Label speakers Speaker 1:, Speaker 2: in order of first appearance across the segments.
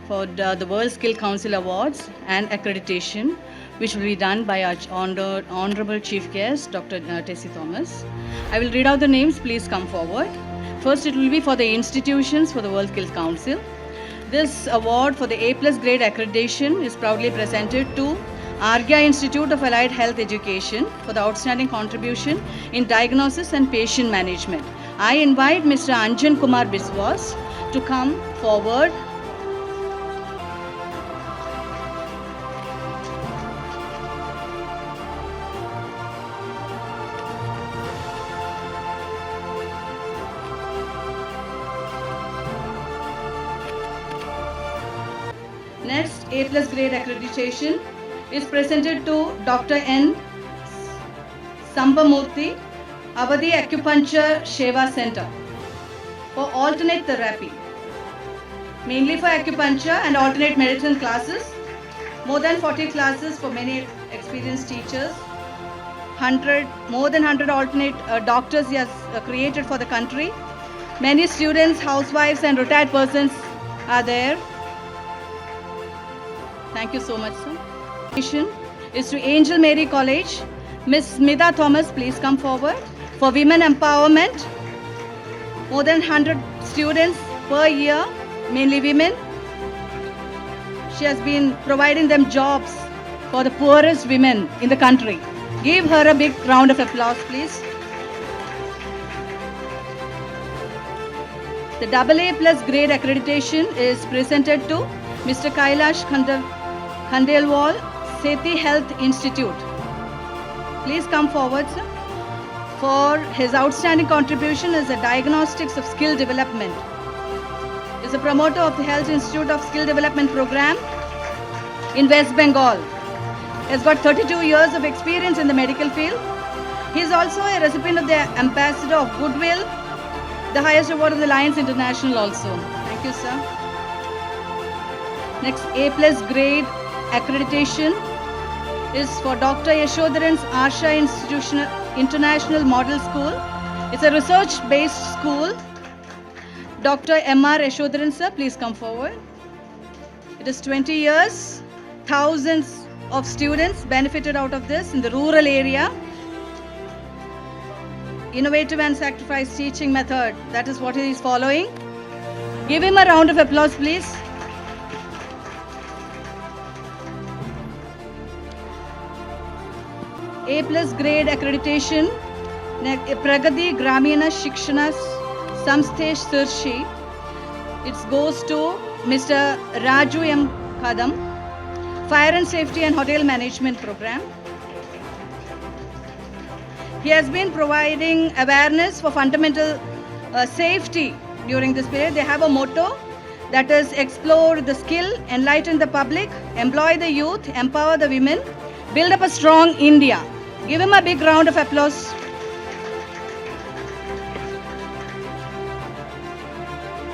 Speaker 1: for the World Skill Council Awards and accreditation, which will be done by our Honorable Chief Guest, Dr. Tessie Thomas. I will read out the names. Please come forward. First, it will be for the institutions for the World Skill Council. This award for the A+ grade accreditation is proudly presented to Argya Institute of Allied Health Education for the outstanding contribution in diagnosis and patient management. I invite Mr. Anjan Kumar Biswas to come forward. Next, A+ grade accreditation is presented to Dr. N. Sambamurthy, Avadi Acupuncture Sheva Center for alternate therapy, mainly for acupuncture and alternate medicine classes. More than 40 classes for many experienced teachers. More than 100 alternate doctors he has created for the country. Many students, housewives and retired persons are there. Thank you so much, sir. Is to Angel Mary College. Miss Smita Thomas, please come forward. For women empowerment, more than 100 students per year, mainly women. She has been providing them jobs for the poorest women in the country. Give her a big round of applause, please. The AA+ grade accreditation is presented to Mr. Kailash Khandelwal, Sethi Health Institute. Please come forward, sir, for his outstanding contribution as a diagnostics of skill development. He is a promoter of the Health Institute of Skill Development Program in West Bengal. He has got 32 years of experience in the medical field. He is also a recipient of the Ambassador of Goodwill, the highest award of the Lions International also. Thank you, sir. Next, A+ grade accreditation is for Dr. Yashodharan's Asha International Model School. It's a research-based school. Dr. M.R. Yashodharan, sir, please come forward. It is 20 years. Thousands of students benefited out of this in the rural area. Innovative and sacrifice teaching method. That is what he is following. Give him a round of applause, please. A+ grade accreditation, Pragati Gramina Shikshana Samstesh Sirshi. It goes to Mr. Raju M. Kadam, Fire and Safety and Hotel Management Program. He has been providing awareness for fundamental safety during this period. They have a motto that is explore the skill, enlighten the public, employ the youth, empower the women, build up a strong India. Give him a big round of applause.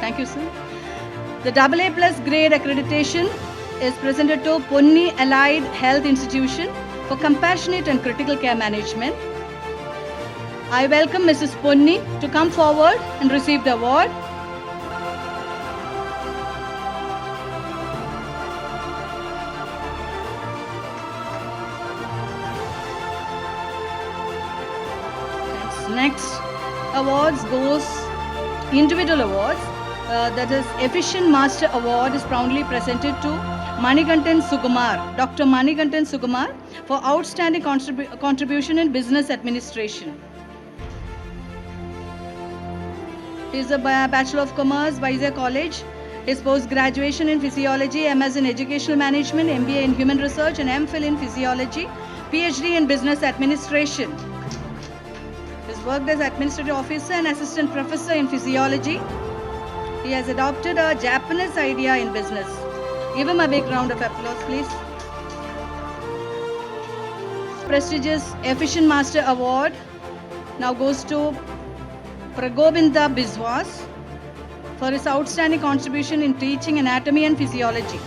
Speaker 1: Thank you, sir. The AA+ grade accreditation is presented to Ponni Allied Health Institution for compassionate and critical care management. I welcome Mrs. Ponni to come forward and receive the award. Next awards goes individual awards. That is Efficient Master Award is proudly presented to Manikantan Sukumar, Dr. Manikantan Sukumar, for outstanding contribution in business administration. He is a Bachelor of Commerce, Vizag College. His post-graduation in Physiology, MS in Educational Management, MBA in Human Research and MPhil in Physiology, PhD in Business Administration. Worked as administrative officer and assistant professor in physiology. He has adopted a Japanese idea in business. Give him a big round of applause, please. Prestigious Efficient Master Award now goes to Pragobinda Biswas for his outstanding contribution in teaching anatomy and physiology.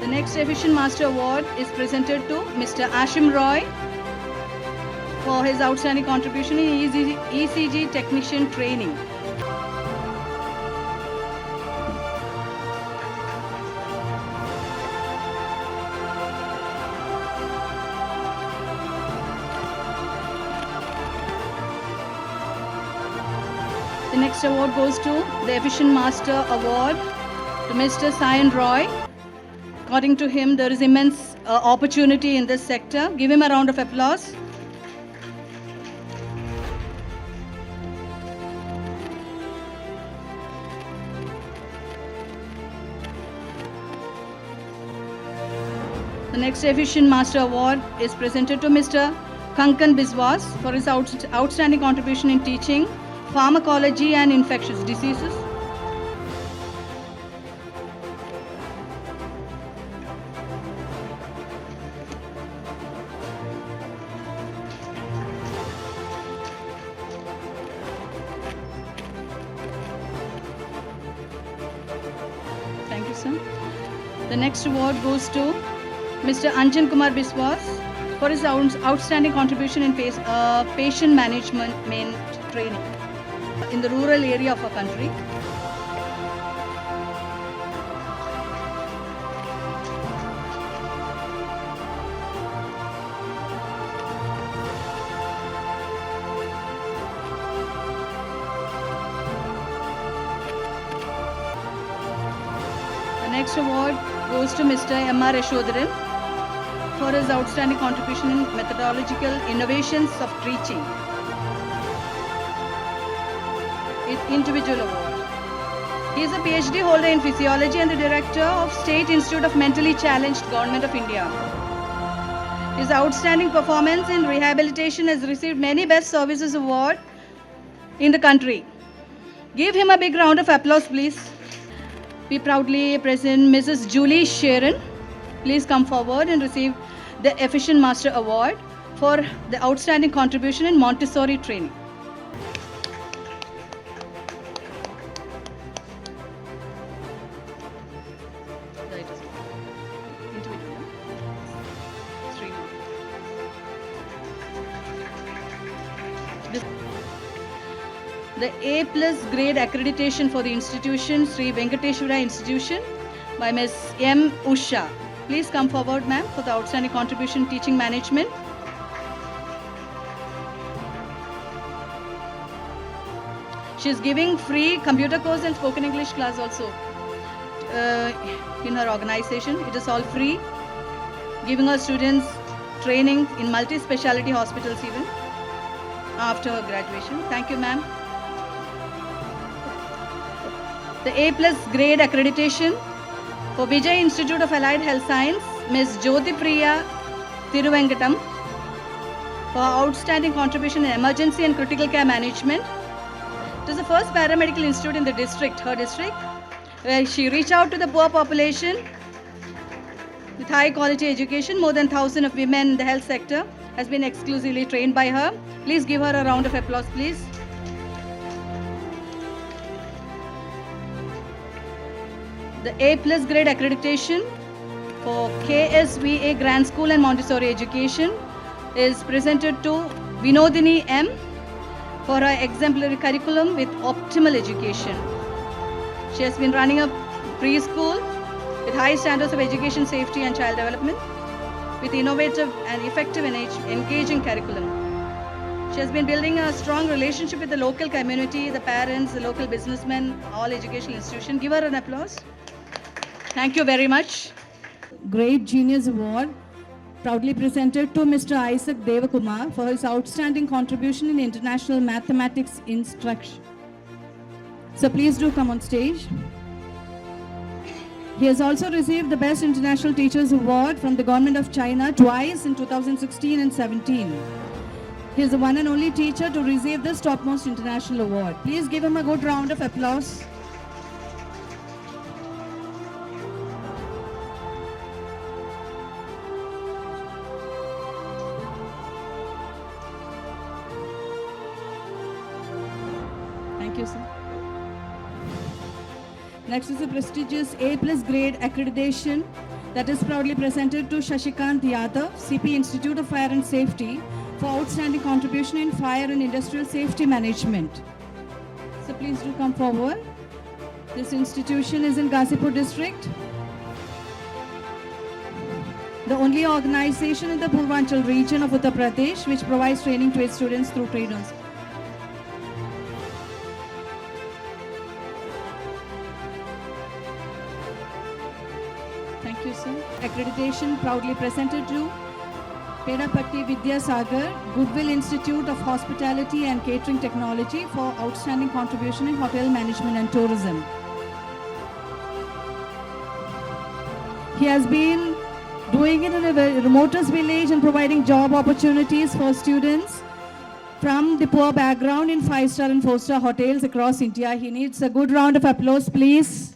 Speaker 1: The next Efficient Master Award is presented to Mr. Ashim Roy for his outstanding contribution in ECG technician training. The next award goes to the Efficient Master Award to Mr. Sayan Roy. According to him, there is immense opportunity in this sector. Give him a round of applause. The next Efficient Master Award is presented to Mr. Kankan Biswas for his outstanding contribution in teaching pharmacology and infectious diseases. Thank you, sir. The next award goes to Mr. Anjan Kumar Biswas for his outstanding contribution in patient management training in the rural area of our country. The next award goes to Mr. M.R. Yashodharan for his outstanding contribution in methodological innovations of teaching. Individual award. He is a PhD holder in physiology and the director of State Institute of Mentally Challenged, Government of India. His outstanding performance in rehabilitation has received many Best Services Award in the country. Give him a big round of applause, please. We proudly present Mrs. Julie Sharon. Please come forward and receive the Efficient Master Award for the outstanding contribution in Montessori training. The A+ grade accreditation for the institution, Sri Venkateshwara Institution, by Ms. M. Usha. Please come forward, ma'am, for the outstanding contribution in teaching management. She is giving free computer course and spoken English class also in her organization. It is all free, giving her students training in multi-speciality hospitals even after her graduation. Thank you, ma'am. The A+ grade accreditation for Vijay Institute of Allied Health Science, Ms. Jyoti Priya Thiruvengatam, for outstanding contribution in emergency and critical care management. It is the first paramedical institute in the district, her district, where she reached out to the poor population with high quality education. More than 1,000 of women in the health sector has been exclusively trained by her. Please give her a round of applause, please. The A+ grade accreditation for KSVA Grand School and Montessori Education is presented to Vinodini M for her exemplary curriculum with optimal education. She has been running a preschool with high standards of education, safety and child development with innovative and effective and engaging curriculum. She has been building a strong relationship with the local community, the parents, the local businessmen, all educational institutions. Give her an applause. Thank you very much. Great Genius Award proudly presented to Mr. Isaac Devakumar for his outstanding contribution in international mathematics instruction. So please do come on stage. He has also received the Best International Teachers Award from the Government of China twice in 2016 and 17. He is the one and only teacher to receive this topmost international award. Please give him a good round of applause. Thank you, sir. Next is the prestigious A+ grade accreditation that is proudly presented to Shashikant Yadav, CP Institute of Fire and Safety, for outstanding contribution in fire and industrial safety management. So please do come forward. This institution is in Ghazipur district. The only organization in the Purvanchal region of Uttar Pradesh which provides training to its students through trade-ons. Thank you, sir. Accreditation proudly presented to Pedapatti Vidya Sagar, Goodwill Institute of Hospitality and Catering Technology for outstanding contribution in hotel management and tourism. He has been doing it in a remotest village and providing job opportunities for students from the poor background in 5-star and 4-star hotels across India. He needs a good round of applause, please.